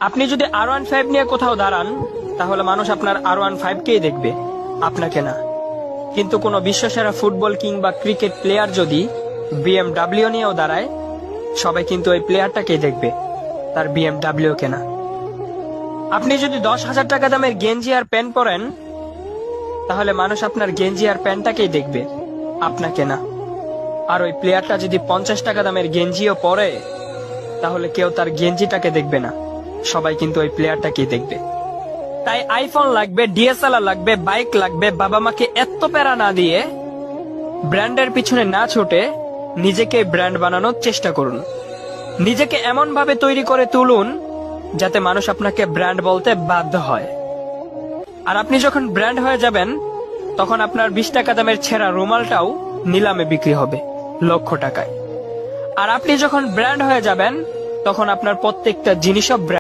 আপনি যদি R15 নিয়ে কোথাও দাঁড়ান, তাহলে মানুষ আপনার R15কেই দেখবে, আপনাকে না। কিন্তু কোনো বিশ্বসেরা ফুটবল কিংবা ক্রিকেট প্লেয়ার যদি BMW নিয়েও দাঁড়ায়, সবাই কিন্তু ওই প্লেয়ারটাকেই দেখবে, তার BMW কে না। আপনি যদি 10,000 টাকা দামের গেঞ্জি আর প্যান্ট পরেন, তাহলে মানুষ আপনার গেঞ্জি আর প্যান্টটাকেই দেখবে, আপনাকে না। আর ওই প্লেয়ারটা যদি 50 টাকা দামের গেঞ্জিও পরে, তাহলে কেউ তার গেঞ্জিটাকে দেখবে না, সবাই কিন্তু ওই প্লেয়ারটাকেই দেখবে। তাই আইফোন লাগবে, DSLR লাগবে, বাইক লাগবে, বাবা মাকে এত প্যারা না দিয়ে, ব্র্যান্ডের পিছনে না ছুটে নিজেকে ব্র্যান্ড বানানোর চেষ্টা করুন। নিজেকে এমন ভাবে তৈরি করে তুলুন যাতে মানুষ আপনাকে ব্র্যান্ড বলতে বাধ্য হয়। আর আপনি যখন ব্র্যান্ড হয়ে যাবেন, তখন আপনার 20 টাকা দামের ছেঁড়া রুমালটাও নিলামে বিক্রি হবে লক্ষ টাকায়। আর আপনি যখন ব্র্যান্ড হয়ে যাবেন, তখন আপনার প্রত্যেকটা জিনিসও